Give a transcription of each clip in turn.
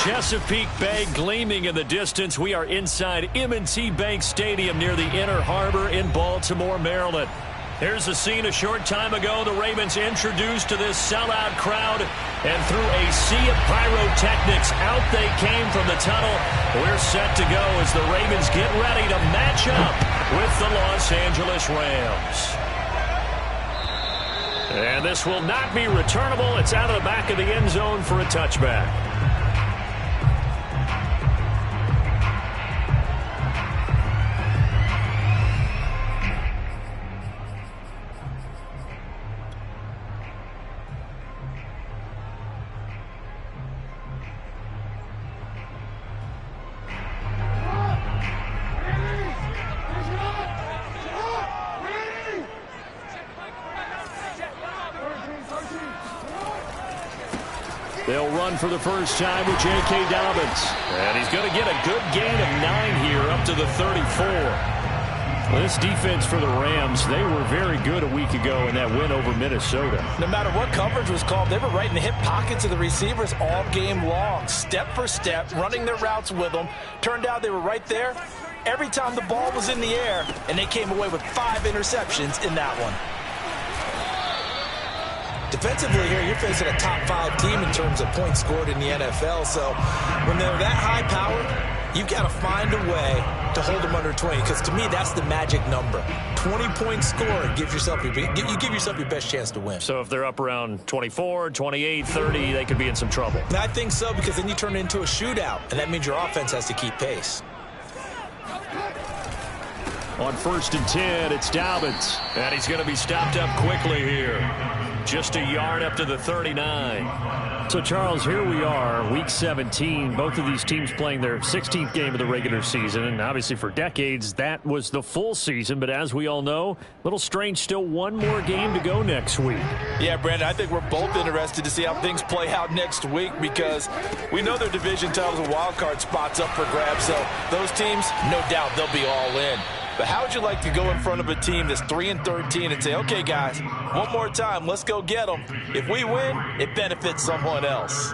Chesapeake Bay gleaming in the distance. We are inside M&T Bank Stadium near the Inner Harbor in Baltimore, Maryland. Here's the scene a short time ago. The Ravens introduced to this sellout crowd, and through a sea of pyrotechnics, out they came from the tunnel. We're set to go as the Ravens get ready to match up with the Los Angeles Rams. And this will not be returnable. It's out of the back of the end zone for a touchback. They'll run for the first time with J.K. Dobbins. And he's going to get a good gain of 9 here up to the 34. Well, this defense for the Rams, they were very good a week ago in that win over Minnesota. No matter what coverage was called, they were right in the hip pockets of the receivers all game long. Step for step, running their routes with them. Turned out they were right there every time the ball was in the air, and they came away with 5 interceptions in that one. Defensively here, you're facing a top 5 team in terms of points scored in the NFL. So when they're that high powered, you've got to find a way to hold them under 20. Because to me, that's the magic number. 20-point score gives yourself you give yourself your best chance to win. So if they're up around 24, 28, 30, they could be in some trouble. And I think so, because then you turn it into a shootout, and that means your offense has to keep pace. On 1st and 10, it's Dobbins. And he's going to be stopped up quickly here. Just a yard up to the 39. So, Charles, here we are, Week 17. Both of these teams playing their 16th game of the regular season. And obviously for decades, that was the full season. But as we all know, a little strange, still one more game to go next week. Yeah, Brandon, I think we're both interested to see how things play out next week, because we know their division titles and wild card spots up for grabs. So those teams, no doubt, they'll be all in. But how would you like to go in front of a team that's 3-13 and say, okay, guys, one more time, let's go get them. If we win, it benefits someone else.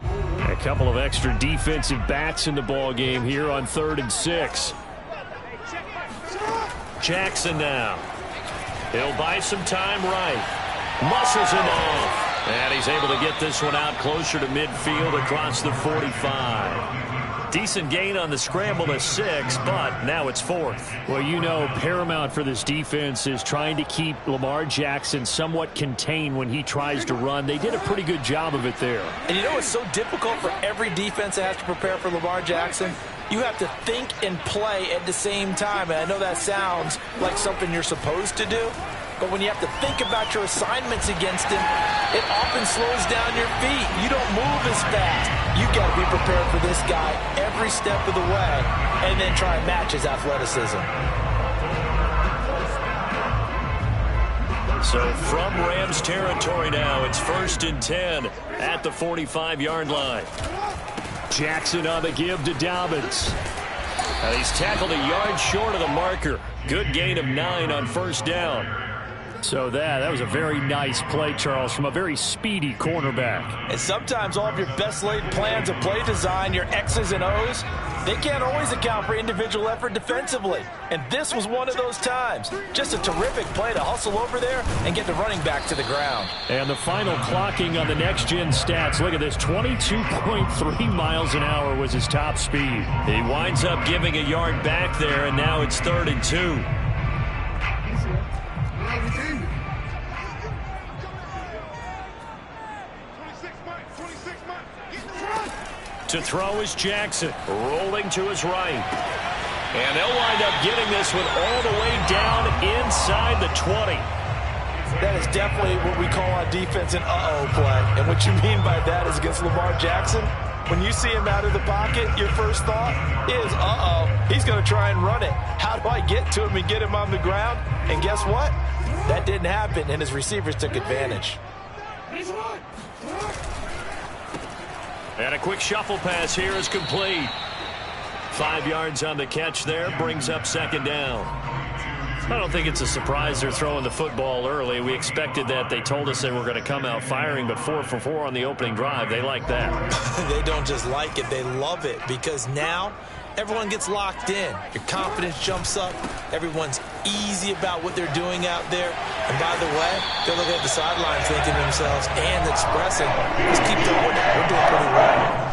A couple of extra defensive backs in the ball game here on 3rd and 6. Jackson now. He'll buy some time right. Muscles him off. And he's able to get this one out closer to midfield across the 45. Decent gain on the scramble to 6, but now it's 4th. Well, you know, paramount for this defense is trying to keep Lamar Jackson somewhat contained when he tries to run. They did a pretty good job of it there. And you know, it's so difficult for every defense that has to prepare for Lamar Jackson. You have to think and play at the same time. And I know that sounds like something you're supposed to do, but when you have to think about your assignments against him, it often slows down your feet. You don't move as fast. You've got to be prepared for this guy every step of the way and then try and match his athleticism. So from Rams territory now, it's 1st and 10 at the 45-yard line. Jackson on the give to Dobbins. And he's tackled a yard short of the marker. Good gain of 9 on 1st down. So that was a very nice play, Charles, from a very speedy cornerback. And sometimes all of your best laid plans of play design, your X's and O's, they can't always account for individual effort defensively. And this was one of those times. Just a terrific play to hustle over there and get the running back to the ground. And the final clocking on the next-gen stats. Look at this, 22.3 miles an hour was his top speed. He winds up giving a yard back there, and now it's 3rd and 2. To throw is Jackson, rolling to his right. And they'll wind up getting this one all the way down inside the 20. That is definitely what we call on defense an uh-oh play. And what you mean by that is against Lamar Jackson, when you see him out of the pocket, your first thought is, uh-oh, he's going to try and run it. How do I get to him and get him on the ground? And guess what? That didn't happen, and his receivers took advantage. And a quick shuffle pass here is complete. 5 yards on the catch there, brings up 2nd down. I don't think it's a surprise they're throwing the football early. We expected that. They told us they were going to come out firing, but 4 for 4 on the opening drive. They like that. They don't just like it. They love it because now everyone gets locked in. Your confidence jumps up. Everyone's easy about what they're doing out there. And by the way, they're looking at the sidelines thinking to themselves and expressing, let's keep doing it. We're doing pretty well.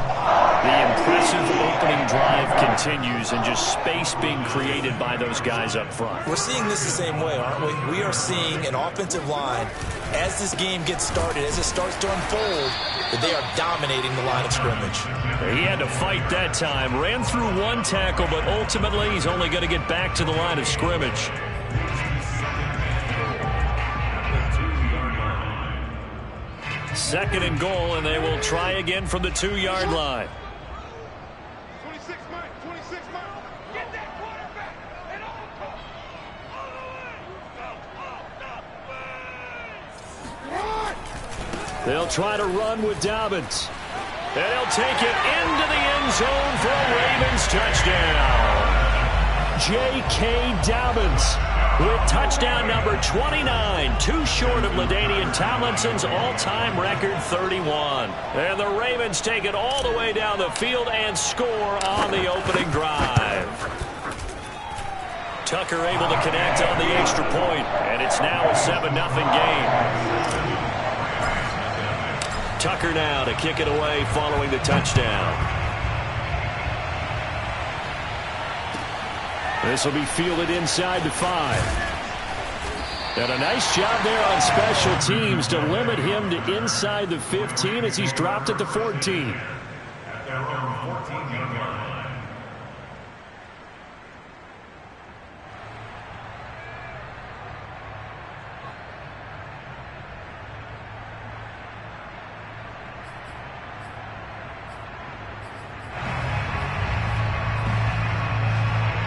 The impressive opening drive continues and just space being created by those guys up front. We're seeing this the same way, aren't we? We are seeing an offensive line, as this game gets started, as it starts to unfold, that they are dominating the line of scrimmage. He had to fight that time. Ran through one tackle, but ultimately he's only going to get back to the line of scrimmage. Second and goal, and they will try again from the 2-yard line. 26 mark, 26 mark. Get that quarterback and all the way. They'll try to run with Dobbins. And he'll take it into the end zone for a Ravens touchdown. J.K. Dobbins with touchdown number 29, too short of LaDainian Tomlinson's all-time record 31. And the Ravens take it all the way down the field and score on the opening drive. Tucker able to connect on the extra point, and it's now a 7-0 game. Tucker now to kick it away following the touchdown. This will be fielded inside the 5. And a nice job there on special teams to limit him to inside the 15 as he's dropped at the 14.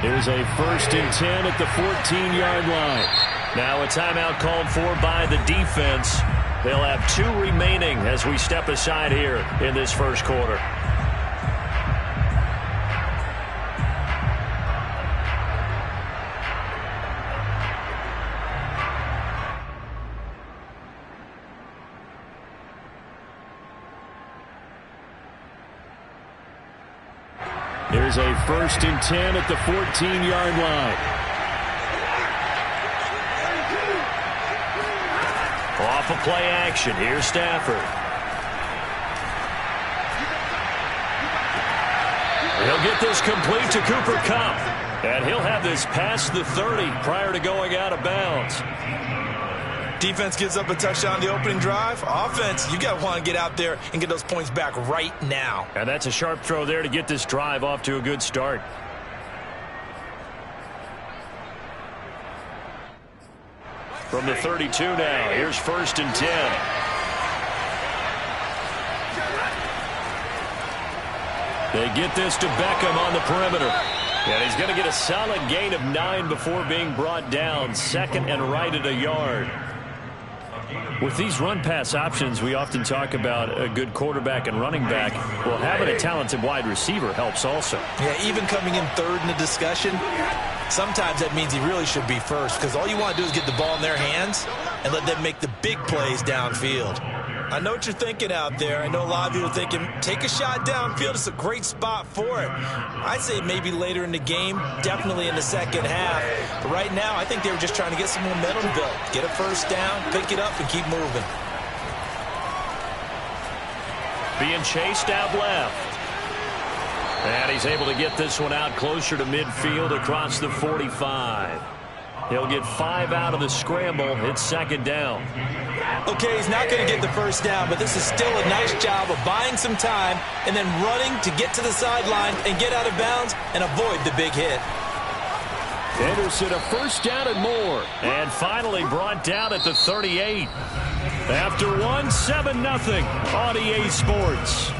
Here's a 1st and 10 at the 14-yard line. Now a timeout called for by the defense. They'll have 2 remaining as we step aside here in this first quarter. Here's a 1st and 10 at the 14-yard line. Off of play action. Here's Stafford. He'll get this complete to Cooper Kupp. And he'll have this past the 30 prior to going out of bounds. Defense gives up a touchdown on the opening drive. Offense, you got to want to get out there and get those points back right now. And that's a sharp throw there to get this drive off to a good start. From the 32 now, here's 1st and 10. They get this to Beckham on the perimeter. And he's going to get a solid gain of 9 before being brought down. 2nd and right at a yard. With these run-pass options, we often talk about a good quarterback and running back. Well, having a talented wide receiver helps also. Yeah, even coming in 3rd in the discussion, sometimes that means he really should be 1st because all you want to do is get the ball in their hands and let them make the big plays downfield. I know what you're thinking out there. I know a lot of you are thinking, take a shot downfield. It's a great spot for it. I'd say maybe later in the game, definitely in the second half. But right now, I think they were just trying to get some momentum built. Get a 1st down, pick it up, and keep moving. Being chased out left. And he's able to get this one out closer to midfield across the 45. He'll get 5 out of the scramble. It's 2nd down. Okay, he's not going to get the 1st down, but this is still a nice job of buying some time and then running to get to the sideline and get out of bounds and avoid the big hit. Anderson a 1st down and more. And finally brought down at the 38. After 7-0 on EA Sports.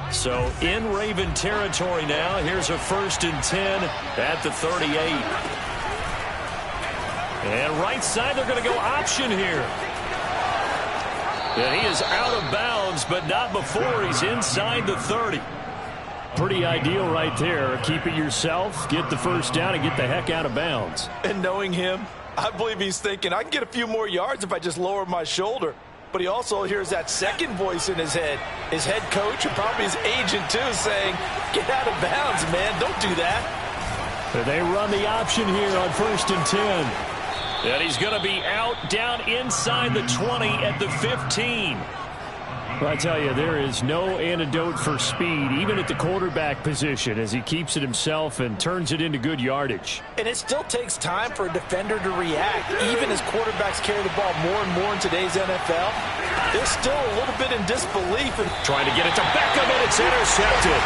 So in Raven territory now. Here's a 1st and 10 at the 38. And right side, they're going to go option here. And he is out of bounds, but not before he's inside the 30. Pretty ideal right there. Keep it yourself, get the first down, and get the heck out of bounds. And knowing him, I believe he's thinking, I can get a few more yards if I just lower my shoulder. But he also hears that second voice in his head. His head coach and probably his agent, too, saying, get out of bounds, man. Don't do that. They run the option here on 1st and 10. And he's going to be out down inside the 20 at the 15. Well, I tell you, there is no antidote for speed, even at the quarterback position, as he keeps it himself and turns it into good yardage. And it still takes time for a defender to react. Even as quarterbacks carry the ball more and more in today's NFL, they're still a little bit in disbelief. Trying to get it to Beckham, and it's intercepted.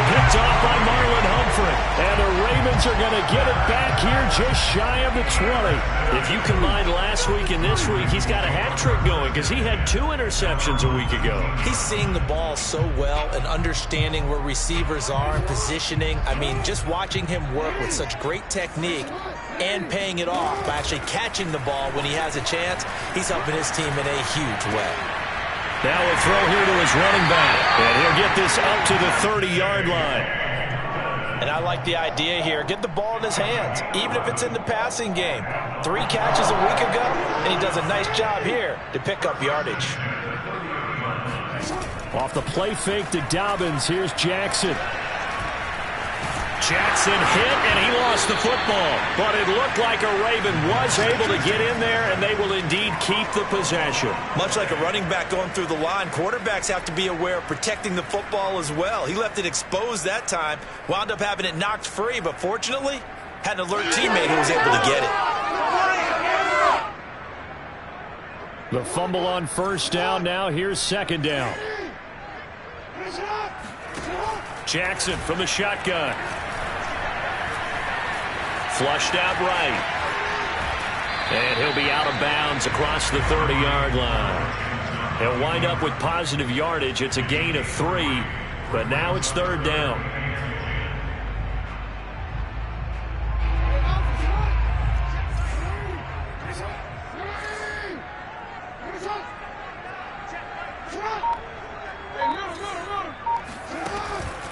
Picked off by Marlon Humphrey. And the Ravens are going to get it back here just shy of the 20. If you combine last week and this week, he's got a hat trick going because he had 2 interceptions a week ago. He's seeing the ball so well and understanding where receivers are and positioning. I mean, just watching him work with such great technique and paying it off by actually catching the ball when he has a chance, he's helping his team in a huge way. Now a throw here to his running back. And he'll get this up to the 30-yard line. And I like the idea here. Get the ball in his hands, even if it's in the passing game. 3 catches a week ago, and he does a nice job here to pick up yardage. Off the play fake to Dobbins. Here's Jackson. Jackson hit, and he lost the football. But it looked like a Raven was able to get in there, and they will indeed keep the possession. Much like a running back going through the line, quarterbacks have to be aware of protecting the football as well. He left it exposed that time, wound up having it knocked free, but fortunately, had an alert teammate who was able to get it. The fumble on 1st down. Now here's 2nd down. Jackson from the shotgun. Flushed out right. And he'll be out of bounds across the 30-yard line. He'll wind up with positive yardage. It's a gain of 3, but now it's 3rd down.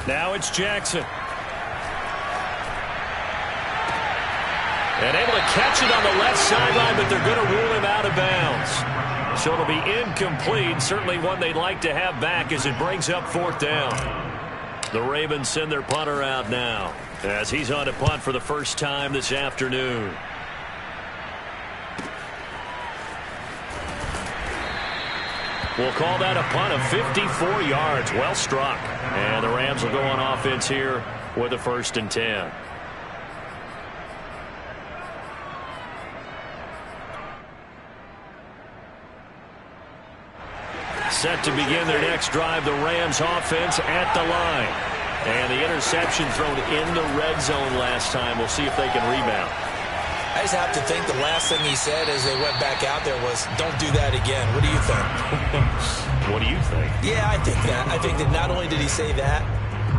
Now it's Jackson. And able to catch it on the left sideline, but they're going to rule him out of bounds. So it'll be incomplete. Certainly one they'd like to have back as it brings up 4th down. The Ravens send their punter out now as he's on to punt for the first time this afternoon. We'll call that a punt of 54 yards. Well struck. And the Rams will go on offense here with a 1st and 10. Set to begin their next drive, the Rams offense at the line. And the interception thrown in the red zone last time. We'll see if they can rebound. I just have to think the last thing he said as they went back out there was, don't do that again. What do you think? What do you think? Yeah, I think that. I think that not only did he say that,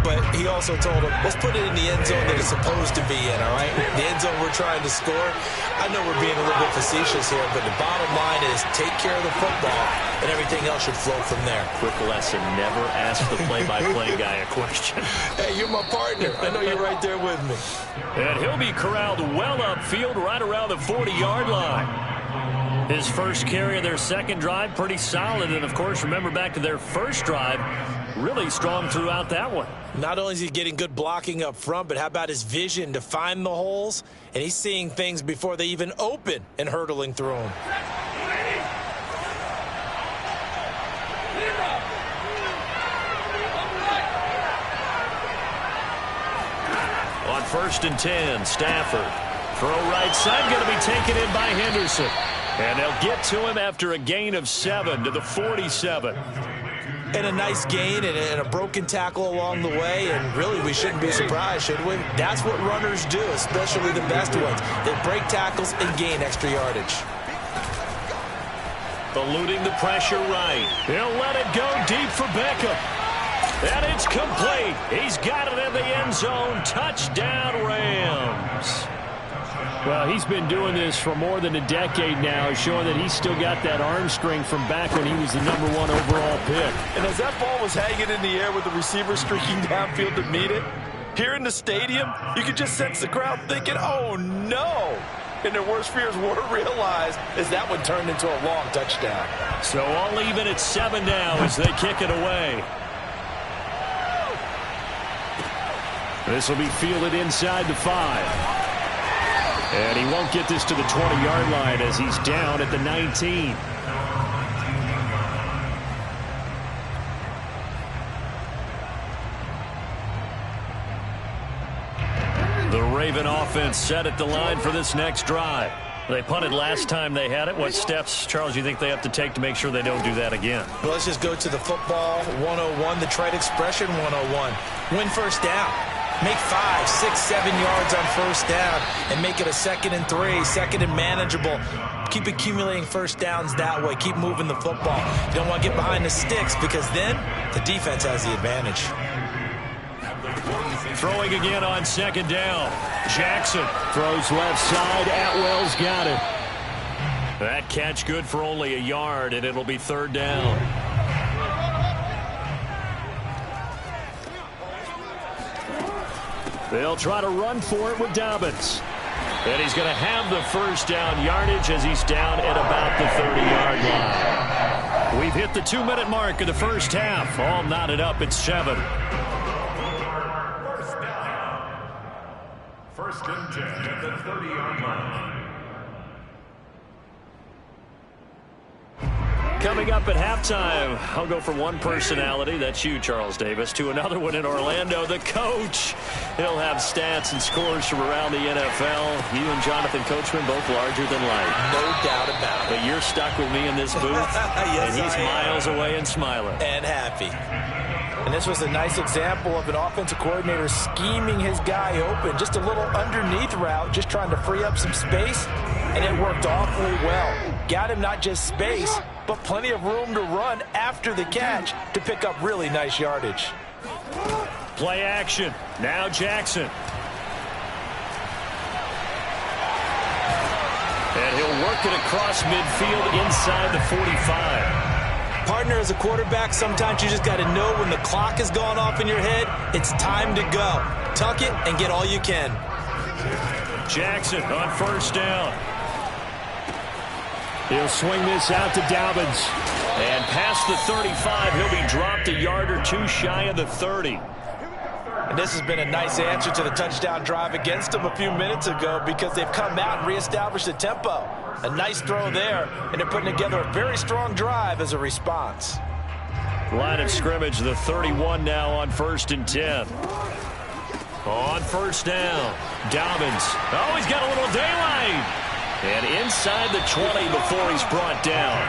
but he also told him, let's put it in the end zone that it's supposed to be in, all right? The end zone we're trying to score. I know we're being a little bit facetious here, but the bottom line is take care of the football, and everything else should flow from there. Quick lesson, never ask the play-by-play guy a question. Hey, you're my partner. I know you're right there with me. And he'll be corralled well upfield right around the 40-yard line. His first carry of their second drive, pretty solid. And, of course, remember back to their first drive, really strong throughout that one. Not only is he getting good blocking up front, but how about his vision to find the holes? And he's seeing things before they even open and hurdling through them. On 1st and 10, Stafford. Throw right side, going to be taken in by Henderson. And they'll get to him after a gain of 7 to the 47. And a nice gain and a broken tackle along the way. And really, we shouldn't be surprised, should we? That's what runners do, especially the best ones. They break tackles and gain extra yardage. Eluding the pressure right. He'll let it go deep for Beckham. And it's complete. He's got it in the end zone. Touchdown, Rams. Well, he's been doing this for more than a decade now, showing that he's still got that arm strength from back when he was the #1 overall pick. And as that ball was hanging in the air with the receiver streaking downfield to meet it, here in the stadium, you could just sense the crowd thinking, oh, no. And their worst fears were realized as that one turned into a long touchdown. So all even at 7 now as they kick it away. This will be fielded inside the 5. And he won't get this to the 20-yard line as he's down at the 19. The Raven offense set at the line for this next drive. They punted last time they had it. What steps, Charles, you think they have to take to make sure they don't do that again? Well, let's just go to the football 101, the trade expression 101. Win first down. Make 5, 6, 7 yards on first down and make it a 2nd and 3, 2nd and manageable. Keep accumulating first downs that way. Keep moving the football. You don't want to get behind the sticks because then the defense has the advantage. Throwing again on 2nd down. Jackson throws left side. Atwell's got it. That catch good for only a yard, and it'll be 3rd down. They'll try to run for it with Dobbins. And he's going to have the first down yardage as he's down at about the 30-yard line. We've hit the 2-minute mark of the first half. All knotted up at 7. First and 10 at the 30-yard line. Coming up at halftime, I'll go from one personality, that's you, Charles Davis, to another one in Orlando, the coach. He'll have stats and scores from around the NFL. You and Jonathan Coachman both larger than life. No doubt about it. But you're stuck with me in this booth, yes, and he's miles away and smiling. And happy. And this was a nice example of an offensive coordinator scheming his guy open. Just a little underneath route, just trying to free up some space, and it worked awfully well. Got him not just space, but plenty of room to run after the catch to pick up really nice yardage. Play action. Now Jackson. And he'll work it across midfield inside the 45. Partner, as a quarterback, sometimes you just got to know when the clock has gone off in your head, it's time to go. Tuck it and get all you can. Jackson on first down. He'll swing this out to Dobbins. And past the 35, he'll be dropped a yard or two shy of the 30. And this has been a nice answer to the touchdown drive against them a few minutes ago because they've come out and reestablished the tempo. A nice throw there, and they're putting together a very strong drive as a response. Line of scrimmage, the 31 now on 1st and 10. On first down, Dobbins. Oh, he's got a little daylight. And inside the 20 before he's brought down.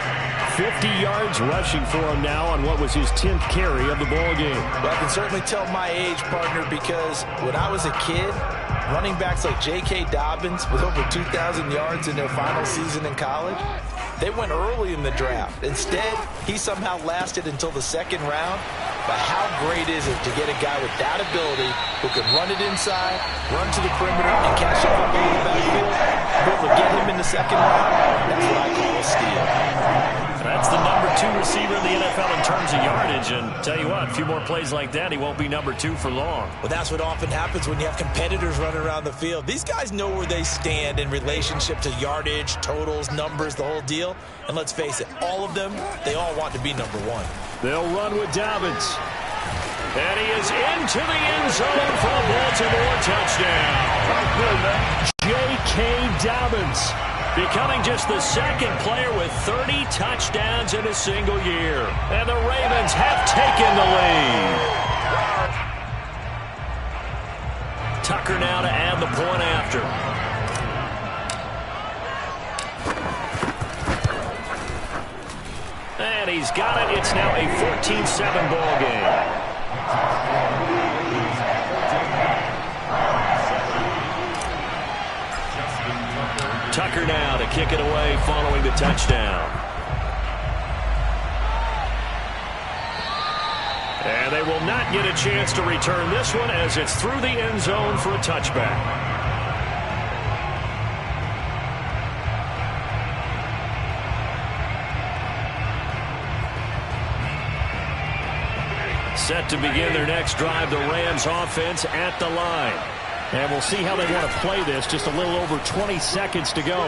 50 yards rushing for him now on what was his 10th carry of the ball game. Well, I can certainly tell my age, partner, because when I was a kid, running backs like J.K. Dobbins with over 2,000 yards in their final season in college, they went early in the draft. Instead, he somehow lasted until the 2nd round. But how great is it to get a guy with that ability who can run it inside, run to the perimeter, and catch the football in the backfield? But to get him in the 2nd round, that's what I call a steal. That's the #2 receiver in the NFL in terms of yardage. And tell you what, a few more plays like that, he won't be #2 for long. Well, that's what often happens when you have competitors running around the field. These guys know where they stand in relationship to yardage, totals, numbers, the whole deal. And let's face it, all of them, they all want to be #1. They'll run with Dobbins. And he is into the end zone for a Baltimore touchdown. J.K. Dobbins becoming just the 2nd player with 30 touchdowns in a single year. And the Ravens have taken the lead. Tucker now to add the point after. And he's got it. It's now a 14-7 ball game. Tucker now to kick it away following the touchdown. And they will not get a chance to return this one as it's through the end zone for a touchback. Set to begin their next drive, the Rams offense at the line. And we'll see how they want to play this. Just a little over 20 seconds to go.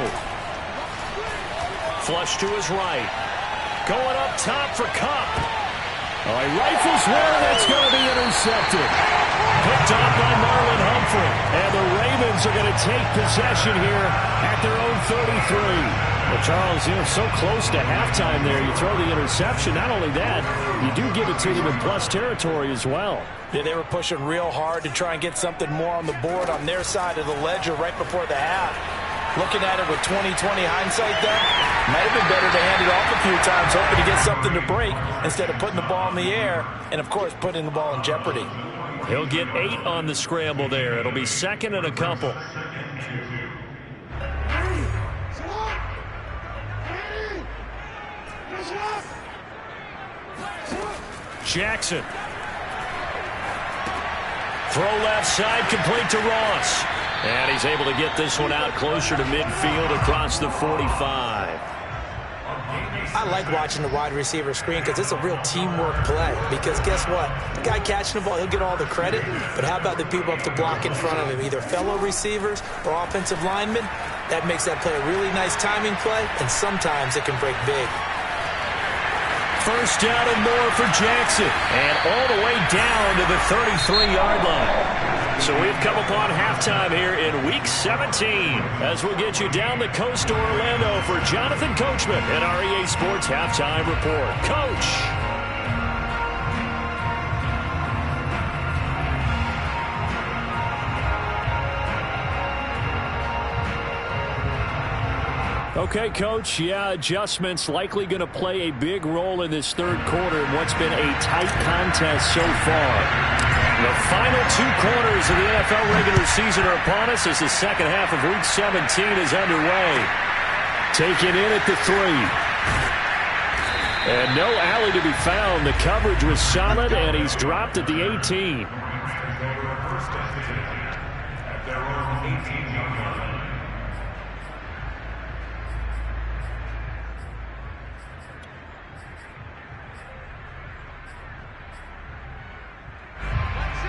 Flush to his right. Going up top for Kupp. Oh, he rifles one. That's going to be intercepted. Picked off by Marlon Humphrey. And the Ravens are going to take possession here at their own 33. Well, Charles, so close to halftime there. You throw the interception. Not only that, you do give it to them in plus territory as well. Yeah, they were pushing real hard to try and get something more on the board on their side of the ledger right before the half. Looking at it with 20/20 hindsight, though, might have been better to hand it off a few times, hoping to get something to break instead of putting the ball in the air and, of course, putting the ball in jeopardy. He'll get 8 on the scramble there. It'll be second and a couple. Jackson. Throw left side, complete to Ross. And he's able to get this one out closer to midfield across the 45. I like watching the wide receiver screen because it's a real teamwork play. Because guess what? The guy catching the ball, he'll get all the credit. But how about the people up to block in front of him, either fellow receivers or offensive linemen? That makes that play a really nice timing play, and sometimes it can break big. First down and more for Jackson. And all the way down to the 33-yard line. So we've come upon halftime here in Week 17 as we'll get you down the coast to Orlando for Jonathan Coachman and our EA Sports Halftime Report. Coach. Okay, Coach, adjustments likely going to play a big role in this third quarter in what's been a tight contest so far. The final 2 quarters of the NFL regular season are upon us as the second half of Week 17 is underway. Taken in at the 3. And no alley to be found. The coverage was solid, and he's dropped at the 18.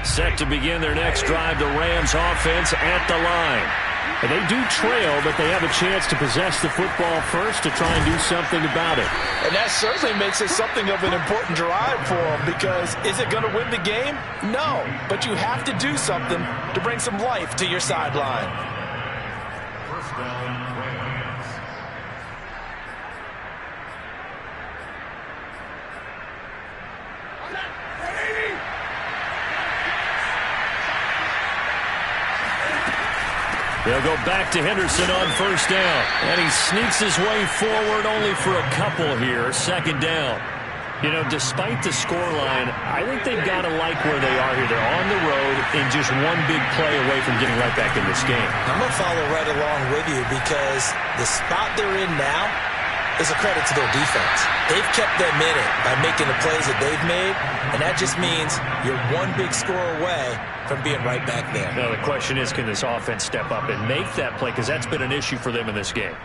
Set to begin their next drive, the Rams offense at the line. And they do trail, but they have a chance to possess the football first to try and do something about it. And that certainly makes it something of an important drive for them, because is it going to win the game? No, but you have to do something to bring some life to your sideline. First down, Rams. They'll go back to Henderson on first down. And he sneaks his way forward only for a couple here. Second down. You know, despite the scoreline, I think they've got to like where they are here. They're on the road and just one big play away from getting right back in this game. I'm going to follow right along with you, because the spot they're in now is a credit to their defense. They've kept them in it by making the plays that they've made, and that just means you're one big score away from being right back there. Now, the question is, can this offense step up and make that play? Because that's been an issue for them in this game.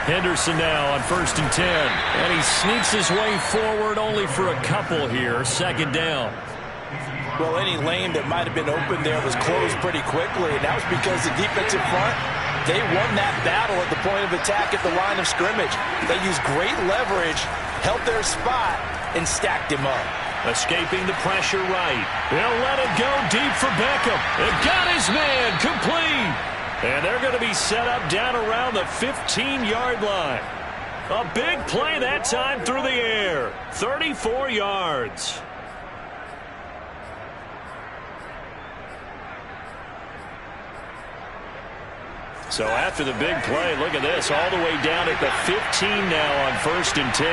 Henderson now on first and 10. And he sneaks his way forward only for a couple here. Second down. Well, any lane that might have been open there was closed pretty quickly, and that was because the defensive front, they won that battle at the point of attack at the line of scrimmage. They used great leverage, held their spot, and stacked him up. Escaping the pressure right. They'll let it go deep for Beckham. It got his man complete. And they're going to be set up down around the 15-yard line. A big play that time through the air. 34 yards. So after the big play, look at this, all the way down at the 15 now on first and 10.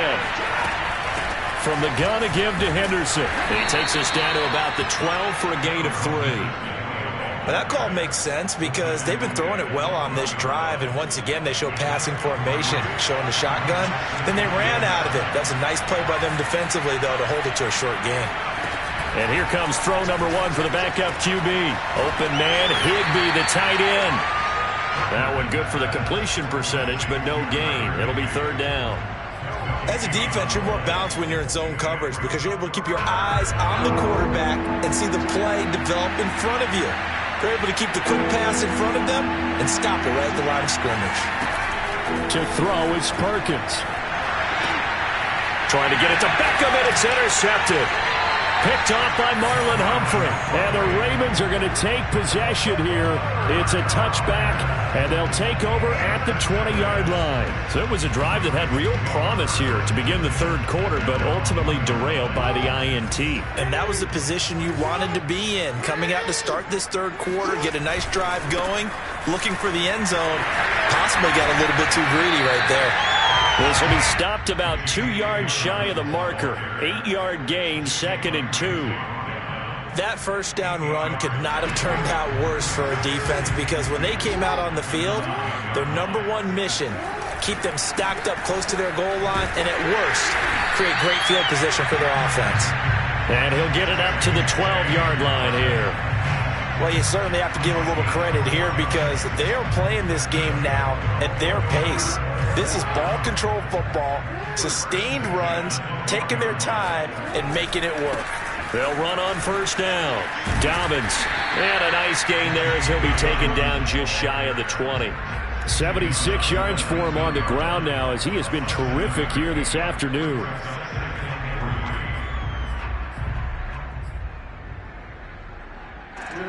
From the gun to give to Henderson. And he takes us down to about the 12 for a gain of 3. But that call makes sense because they've been throwing it well on this drive, and once again they show passing formation, showing the shotgun. Then they ran out of it. That's a nice play by them defensively, though, to hold it to a short gain. And here comes throw number 1 for the backup QB. Open man, Higbee, the tight end. That one good for the completion percentage, but no gain. It'll be 3rd down. As a defense, you're more balanced when you're in zone coverage because you're able to keep your eyes on the quarterback and see the play develop in front of you. You're able to keep the quick pass in front of them and stop it right at the line of scrimmage. To throw is Perkins. Trying to get it to Beckham, and it's intercepted. Picked off by Marlon Humphrey. And the Ravens are going to take possession here. It's a touchback, and they'll take over at the 20-yard line. So it was a drive that had real promise here to begin the 3rd quarter, but ultimately derailed by the INT. And that was the position you wanted to be in. Coming out to start this 3rd quarter, get a nice drive going, looking for the end zone. Possibly got a little bit too greedy right there. This will be stopped about 2 yards shy of the marker. 8-yard gain, 2nd and 2. That first down run could not have turned out worse for a defense because when they came out on the field, their number 1 mission, keep them stacked up close to their goal line, and at worst, create great field position for their offense. And he'll get it up to the 12-yard line here. Well, you certainly have to give a little credit here because they are playing this game now at their pace. This is ball control football, sustained runs, taking their time, and making it work. They'll run on 1st down. Dobbins, and a nice gain there as he'll be taken down just shy of the 20. 76 yards for him on the ground now as he has been terrific here this afternoon.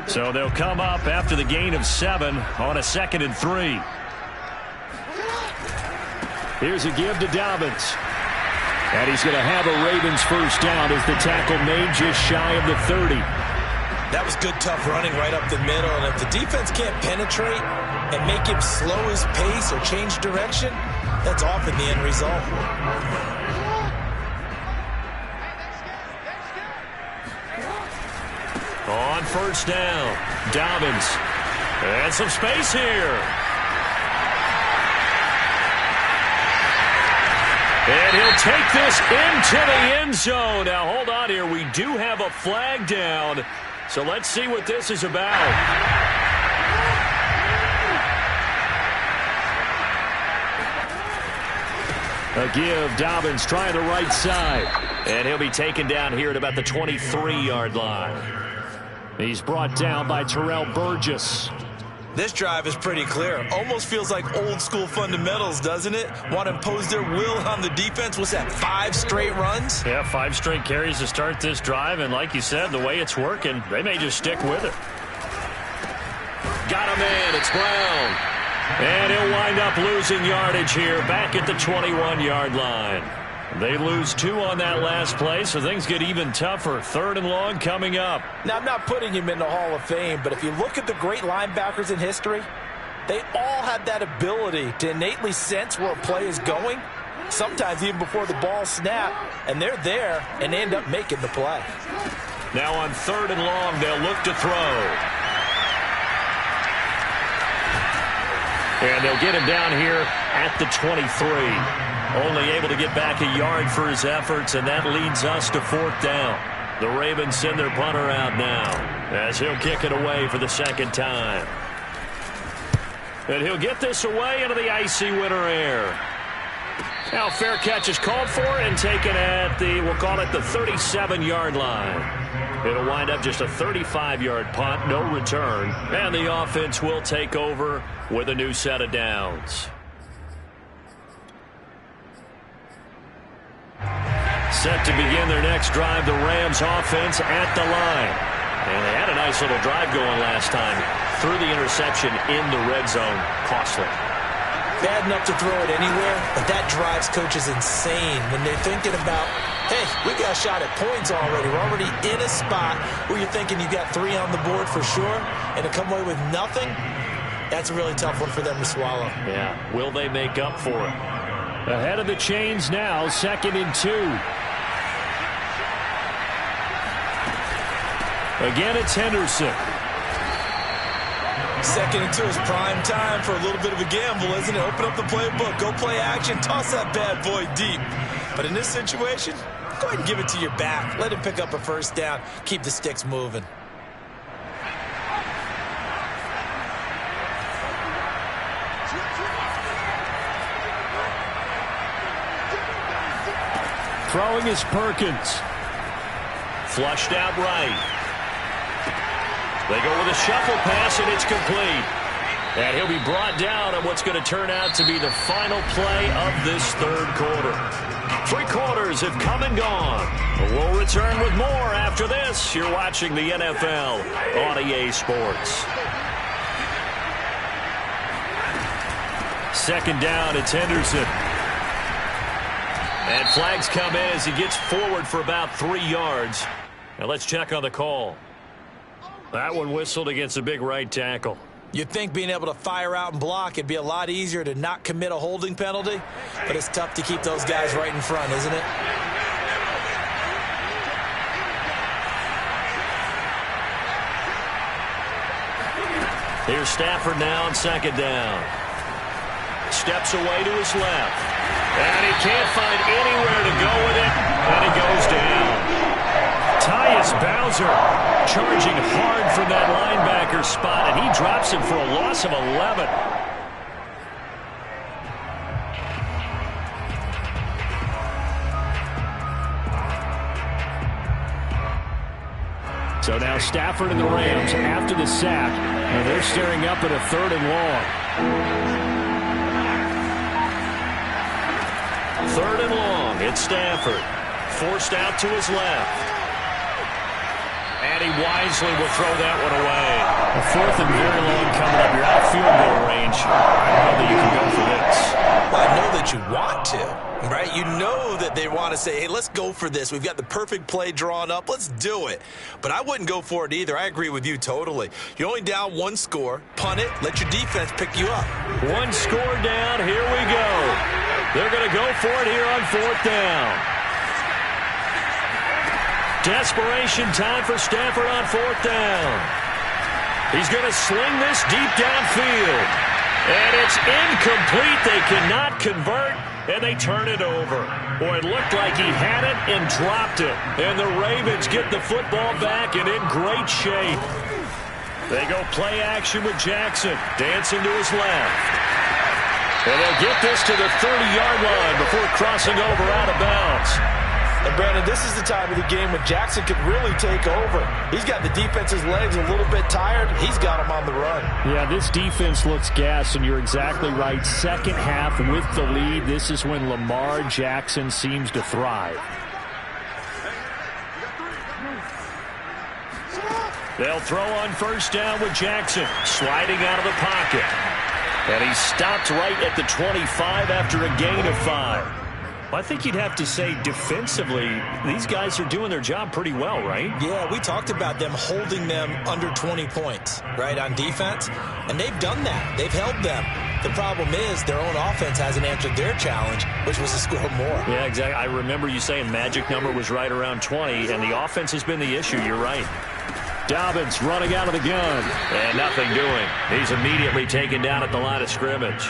So they'll come up after the gain of 7 on a 2nd and 3. Here's a give to Dobbins. And he's going to have a Ravens 1st down as the tackle made just shy of the 30. That was good, tough running right up the middle. And if the defense can't penetrate and make him slow his pace or change direction, that's often the end result. On 1st down, Dobbins. And some space here. And he'll take this into the end zone. Now, hold on here. We do have a flag down. So let's see what this is about. A give. Dobbins trying the right side. And he'll be taken down here at about the 23-yard line. He's brought down by Terrell Burgess. This drive is pretty clear. Almost feels like old school fundamentals, doesn't it? Want to impose their will on the defense. What's that, 5 straight runs? Yeah, 5 straight carries to start this drive. And like you said, the way it's working, they may just stick with it. Got a man. It's Brown. And he'll wind up losing yardage here back at the 21-yard line. They lose 2 on that last play, so things get even tougher. 3rd and long coming up. Now, I'm not putting him in the Hall of Fame, but if you look at the great linebackers in history, they all have that ability to innately sense where a play is going, sometimes even before the ball snaps, and they're there and they end up making the play. Now on 3rd and long, they'll look to throw. And they'll get him down here at the 23. Only able to get back a yard for his efforts, and that leads us to 4th down. The Ravens send their punter out now as he'll kick it away for the 2nd time. And he'll get this away into the icy winter air. Now fair catch is called for and taken at the, we'll call it the 37-yard line. It'll wind up just a 35-yard punt, no return, and the offense will take over with a new set of downs. Set to begin their next drive, the Rams offense at the line. And they had a nice little drive going last time. Threw the interception in the red zone. Costly. Bad enough to throw it anywhere, but that drives coaches insane when they're thinking about, hey, we got a shot at points already. We're already in a spot where you're thinking you got 3 on the board for sure, and to come away with nothing, that's a really tough one for them to swallow. Yeah, will they make up for it? Ahead of the chains now, 2nd and 2. Again, it's Henderson. 2nd and 2 is prime time for a little bit of a gamble, isn't it? Open up the playbook, go play action, toss that bad boy deep. But in this situation, Go ahead and give it to your back. Let him pick up a first down. Keep the sticks moving. Throwing is Perkins. Flushed out right. They go with a shuffle pass, and it's complete. And he'll be brought down on what's going to turn out to be the final play of this third quarter. 3 quarters have come and gone. We'll return with more after this. You're watching the NFL on EA Sports. Second down, it's Henderson. And flags come in as he gets forward for about 3 yards. Now let's check on the call. That one whistled against a big right tackle. You'd think being able to fire out and block, it'd be a lot easier to not commit a holding penalty, but it's tough to keep those guys right in front, isn't it? Here's Stafford now on second down. Steps away to his left. And he can't find anywhere to go with it, and he goes down. Tyus Bowser charging hard from that linebacker spot, and he drops him for a loss of 11. So now Stafford and the Rams after the sack, and they're staring up at a 3rd and long. 3rd and long, it's Stafford. Forced out to his left. And he wisely will throw that one away. A 4th and very long coming up. You're out of field goal range. I don't know that you can go for this. Well, I know that you want to, right? You know that they want to say, hey, let's go for this. We've got the perfect play drawn up. Let's do it. But I wouldn't go for it either. I agree with you totally. You're only down 1 score. Punt it. Let your defense pick you up. 1 score down. Here we go. They're going to go for it here on 4th down. Desperation time for Stafford on 4th down. He's going to sling this deep downfield. And it's incomplete. They cannot convert, and they turn it over. Boy, it looked like he had it and dropped it. And the Ravens get the football back and in great shape. They go play action with Jackson. Dancing to his left. And they'll get this to the 30-yard line before crossing over out of bounds. And, Brandon, this is the time of the game when Jackson could really take over. He's got the defense's legs a little bit tired. He's got him on the run. Yeah, this defense looks gassed, and you're exactly right. Second half, and with the lead, this is when Lamar Jackson seems to thrive. They'll throw on 1st down with Jackson, sliding out of the pocket. And he stopped right at the 25 after a gain of 5. Well, I think you'd have to say defensively, these guys are doing their job pretty well, right? Yeah, we talked about them holding them under 20 points, right, on defense. And they've done that. They've held them. The problem is their own offense hasn't answered their challenge, which was to score more. Yeah, exactly. I remember you saying magic number was right around 20, and the offense has been the issue. You're right. Dobbins running out of the gun. And nothing doing. He's immediately taken down at the line of scrimmage.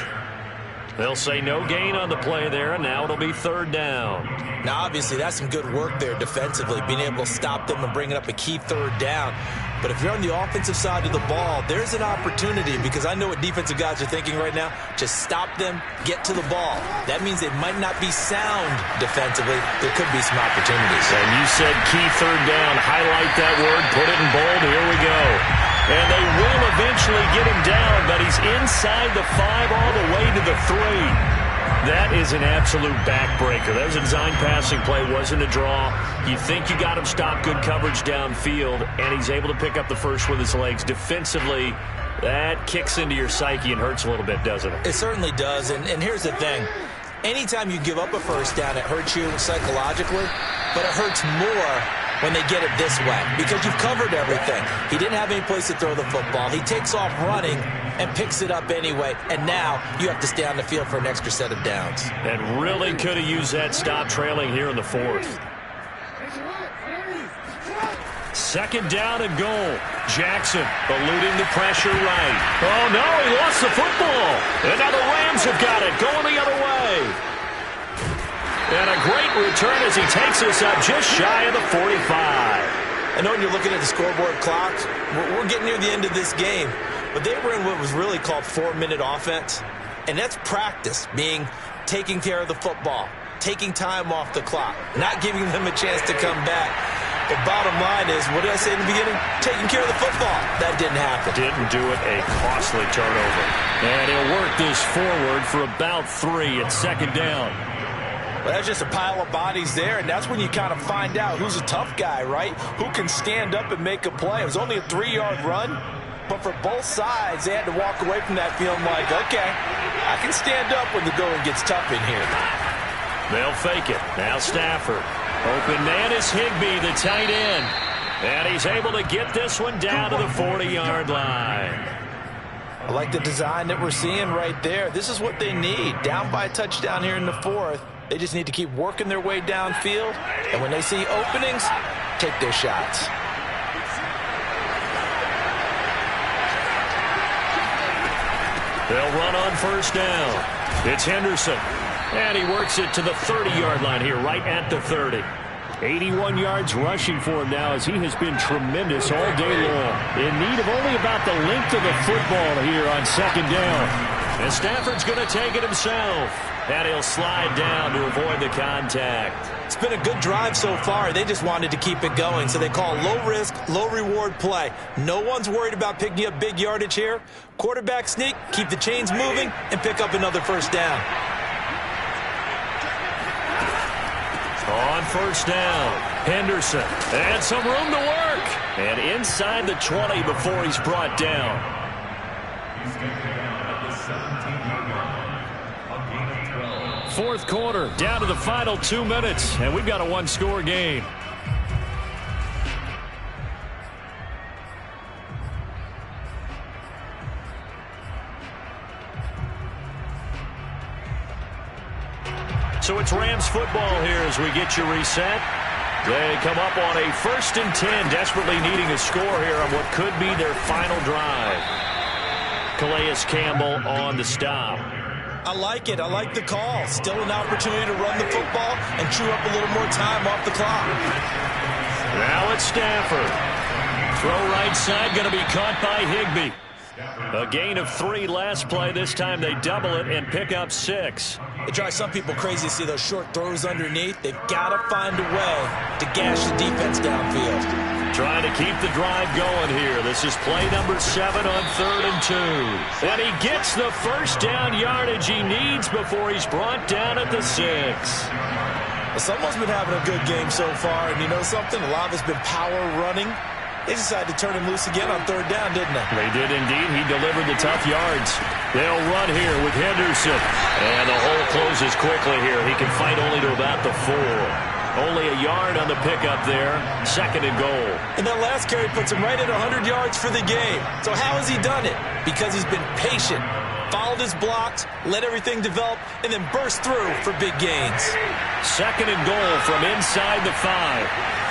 They'll say no gain on the play there, and now it'll be 3rd down. Now, obviously, that's some good work there defensively, being able to stop them and bringing up a key 3rd down. But if you're on the offensive side of the ball, there's an opportunity, because I know what defensive guys are thinking right now. Just stop them, get to the ball. That means they might not be sound defensively. There could be some opportunities. And you said key 3rd down. Highlight that word. Put it in bold. Here we go. And they will eventually get him down, but he's inside the 5 all the way to the 3. That is an absolute backbreaker. That was a design passing play, wasn't a draw. You think you got him stopped, good coverage downfield, and he's able to pick up the first with his legs. Defensively, that kicks into your psyche and hurts a little bit, doesn't it? It certainly does, and here's the thing. Anytime you give up a first down, it hurts you psychologically, but it hurts more when they get it this way, because you've covered everything. He didn't have any place to throw the football. He takes off running and picks it up anyway, and now you have to stay on the field for an extra set of downs. And really could have used that stop trailing here in the 4th. 2nd down and goal. Jackson eluding the pressure right. Oh, no, he lost the football. And now the Rams have got it, going the other way. And a great return as he takes us up just shy of the 45. I know when you're looking at the scoreboard clock, we're getting near the end of this game, but they were in what was really called 4-minute offense, and that's practice, meaning taking care of the football, taking time off the clock, not giving them a chance to come back. The bottom line is, what did I say in the beginning? Taking care of the football. That didn't happen. Didn't do it. A costly turnover. And he'll work this forward for about 3 at second down. Well, that's just a pile of bodies there, and that's when you kind of find out who's a tough guy, right? Who can stand up and make a play. It was only a 3-yard run, but for both sides, they had to walk away from that feeling like, okay, I can stand up when the going gets tough in here. They'll fake it. Now Stafford. Open man is Higbee, the tight end. And he's able to get this one down to the 40-yard line. I like the design that we're seeing right there. This is what they need. Down by a touchdown here in the 4th. They just need to keep working their way downfield. And when they see openings, take their shots. They'll run on first down. It's Henderson. And he works it to the 30-yard line here, right at the 30. 81 yards rushing for him now as he has been tremendous all day long. In need of only about the length of the football here on second down. And Stafford's going to take it himself. And he'll slide down to avoid the contact. It's been a good drive so far. They just wanted to keep it going. So they call low-risk, low-reward play. No one's worried about picking up big yardage here. Quarterback sneak, keep the chains moving, and pick up another first down. On first down, Henderson. And some room to work. And inside the 20 before he's brought down. Fourth quarter, down to the final 2 minutes, and we've got a one-score game. So it's Rams football here as we get you reset. They come up on a 1st and 10, desperately needing a score here on what could be their final drive. Calais Campbell on the stop. I like it. I like the call. Still an opportunity to run the football and chew up a little more time off the clock. Now it's Stafford. Throw right side, going to be caught by Higbee. A gain of 3 last play. This time they double it and pick up 6. It drives some people crazy to see those short throws underneath. They've got to find a way to gash the defense downfield. Trying to keep the drive going here. This is play number 7 on 3rd and 2. And he gets the first down yardage he needs before he's brought down at the 6. Well, someone's been having a good game so far, and you know something? A lot of it's been power running. They decided to turn him loose again on 3rd down, didn't they? They did indeed. He delivered the tough yards. They'll run here with Henderson. And the hole closes quickly here. He can fight only to about the 4. Only a yard on the pickup there. 2nd and goal. And that last carry puts him right at 100 yards for the game. So how has he done it? Because he's been patient, followed his blocks, let everything develop, and then burst through for big gains. 2nd and goal from inside the 5.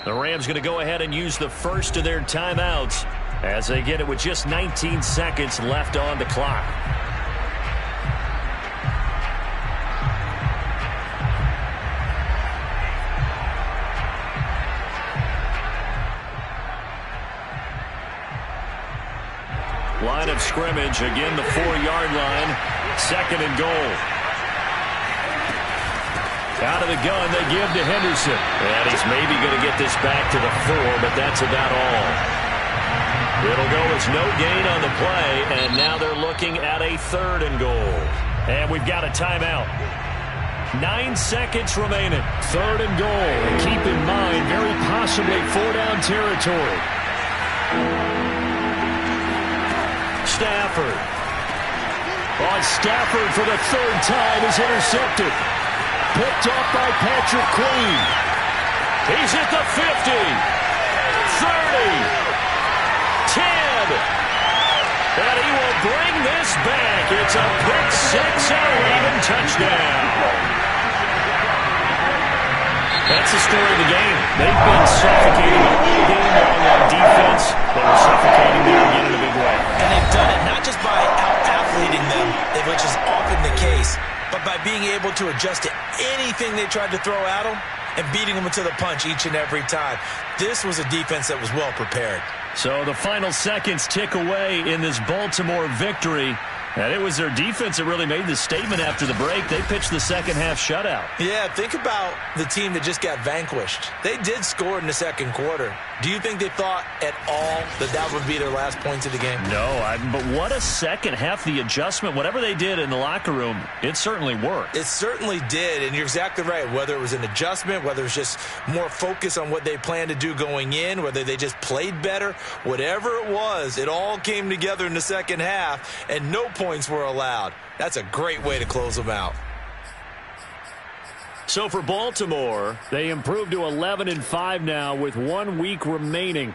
The Rams going to go ahead and use the first of their timeouts as they get it with just 19 seconds left on the clock. Line of scrimmage, again the 4-yard line. 2nd and goal. Out of the gun, they give to Henderson. And he's maybe going to get this back to the 4, but that's about all. It'll go as no gain on the play, and now they're looking at a 3rd and goal. And we've got a timeout. 9 seconds remaining. 3rd and goal. And keep in mind, very possibly 4-down territory. Stafford. On Stafford for the 3rd time is intercepted. Picked off by Patrick Queen. He's at the 50, 30, 10. And he will bring this back. It's a pick six and a Raven touchdown. That's the story of the game. They've been suffocating all game long on defense. They were suffocating there again in a big way. And they've done it not just by out-athleting them, which is often the case, but by being able to adjust to anything they tried to throw at them and beating them to the punch each and every time. This was a defense that was well prepared. So the final seconds tick away in this Baltimore victory. And it was their defense that really made the statement after the break. They pitched the second half shutout. Yeah, think about the team that just got vanquished. They did score in the second quarter. Do you think they thought at all that that would be their last points of the game? No, but what a second half. The adjustment, whatever they did in the locker room, it certainly worked. It certainly did, and you're exactly right. Whether it was an adjustment, whether it was just more focus on what they planned to do going in, whether they just played better, whatever it was, it all came together in the second half, and no points were allowed. That's a great way to close them out. So for Baltimore, they improved to 11-5 now with 1 week remaining.